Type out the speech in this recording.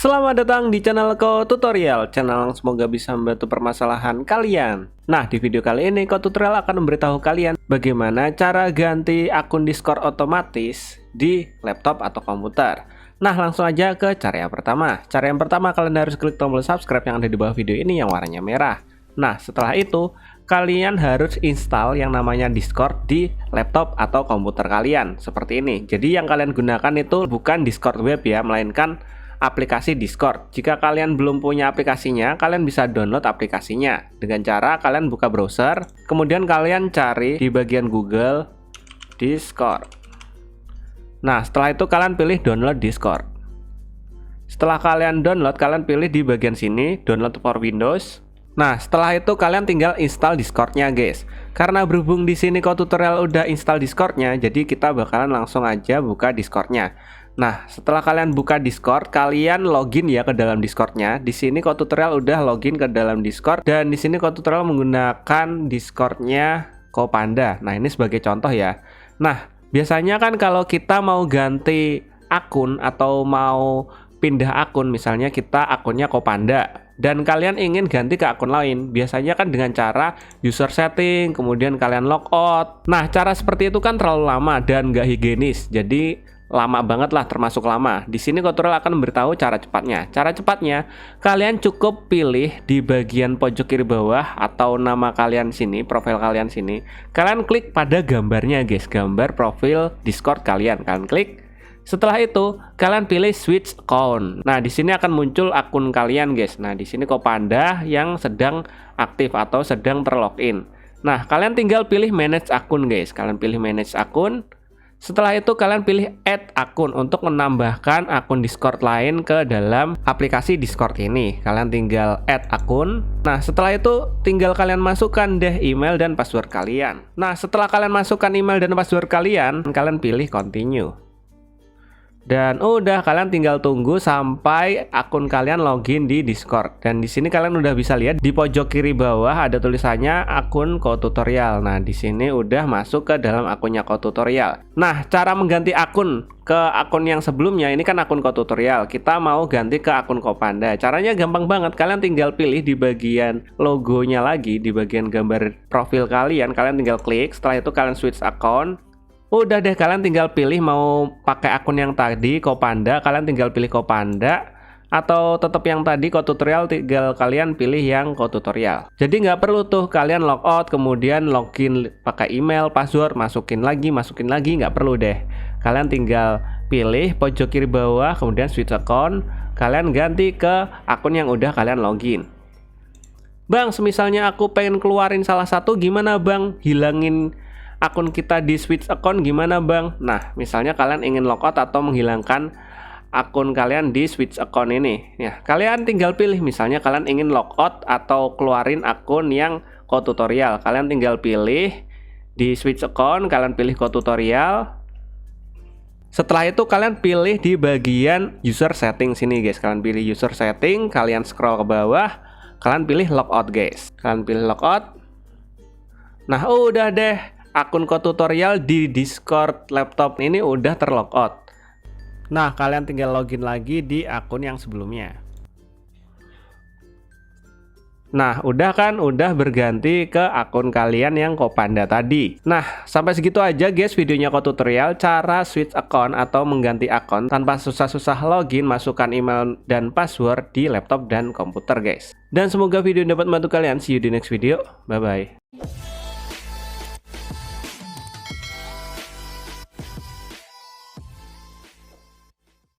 Selamat datang di channel Ko Tutorial, channel yang semoga bisa membantu permasalahan kalian. Nah, di video kali ini Ko Tutorial akan memberitahu kalian bagaimana cara ganti akun Discord otomatis di laptop atau komputer. Nah, langsung aja ke cara yang pertama. Cara yang pertama, kalian harus klik tombol subscribe yang ada di bawah video ini yang warnanya merah. Nah, setelah itu kalian harus install yang namanya Discord di laptop atau komputer kalian seperti ini. Jadi yang kalian gunakan itu bukan Discord web ya, melainkan aplikasi Discord. Jika kalian belum punya aplikasinya, kalian bisa download aplikasinya dengan cara kalian buka browser, kemudian kalian cari di bagian Google Discord. Nah, setelah itu kalian pilih download Discord. Setelah kalian download, kalian pilih di bagian sini download for Windows. Nah, setelah itu kalian tinggal install Discordnya, guys. Karena berhubung di sini Ko Tutorial udah install Discordnya, jadi kita bakalan langsung aja buka Discordnya. Nah, setelah kalian buka Discord, kalian login ya ke dalam Discordnya. Di sini Ko Tutorial udah login ke dalam Discord, dan di sini Ko Tutorial menggunakan Discordnya Kopanda. Nah, ini sebagai contoh ya. Nah, biasanya kan kalau kita mau ganti akun atau mau pindah akun, misalnya kita akunnya Kopanda dan kalian ingin ganti ke akun lain, biasanya kan dengan cara user setting, kemudian kalian logout. Nah, cara seperti itu kan terlalu lama dan gak higienis, jadi lama banget lah, termasuk lama. Di sini Ko Tutorial akan memberitahu cara cepatnya. Cara cepatnya, kalian cukup pilih di bagian pojok kiri bawah atau nama kalian sini, profil kalian sini. Kalian klik pada gambarnya, guys, gambar profil Discord kalian. Kalian klik. Setelah itu, kalian pilih switch account. Nah, di sini akan muncul akun kalian, guys. Nah, di sini Kopanda yang sedang aktif atau sedang terlogin. Nah, kalian tinggal pilih manage akun, guys. Kalian pilih manage akun. Setelah itu kalian pilih add akun untuk menambahkan akun Discord lain ke dalam aplikasi Discord ini. Kalian tinggal add akun. Nah, setelah itu tinggal kalian masukkan deh email dan password kalian. Nah, setelah kalian masukkan email dan password kalian pilih continue. Dan udah, kalian tinggal tunggu sampai akun kalian login di Discord. Dan di sini kalian udah bisa lihat di pojok kiri bawah ada tulisannya akun Ko Tutorial. Nah, di sini udah masuk ke dalam akunnya Ko Tutorial. Nah, cara mengganti akun ke akun yang sebelumnya, ini kan akun Ko Tutorial. Kita mau ganti ke akun Kopanda. Caranya gampang banget. Kalian tinggal pilih di bagian logonya lagi, di bagian gambar profil kalian. Kalian tinggal klik. Setelah itu kalian switch account. Udah deh, kalian tinggal pilih mau pakai akun yang tadi Kopanda, kalian tinggal pilih Kopanda, atau tetap yang tadi Ko Tutorial, tinggal kalian pilih yang Ko Tutorial. Jadi nggak perlu tuh kalian logout kemudian login pakai email, password, masukin lagi, nggak perlu deh. Kalian tinggal pilih pojok kiri bawah, kemudian switch account, kalian ganti ke akun yang udah kalian login. Bang, semisalnya aku pengen keluarin salah satu, gimana bang? Hilangin akun kita di switch account gimana bang? Nah, misalnya kalian ingin logout atau menghilangkan akun kalian di switch account ini ya, kalian tinggal pilih. Misalnya kalian ingin logout atau keluarin akun yang Ko Tutorial, kalian tinggal pilih di switch account, kalian pilih Ko Tutorial. Setelah itu kalian pilih di bagian user setting sini, guys. Kalian pilih user setting, kalian scroll ke bawah, kalian pilih logout, guys. Kalian pilih logout. Nah, udah deh, akun Ko Tutorial di Discord laptop ini udah terlogout. Nah, kalian tinggal login lagi di akun yang sebelumnya. Nah, udah kan, udah berganti ke akun kalian yang Kopanda tadi. Nah, sampai segitu aja guys videonya Ko Tutorial cara switch account atau mengganti akun tanpa susah-susah login, masukkan email dan password di laptop dan komputer, guys. Dan semoga video ini dapat membantu kalian. See you di next video. Bye bye.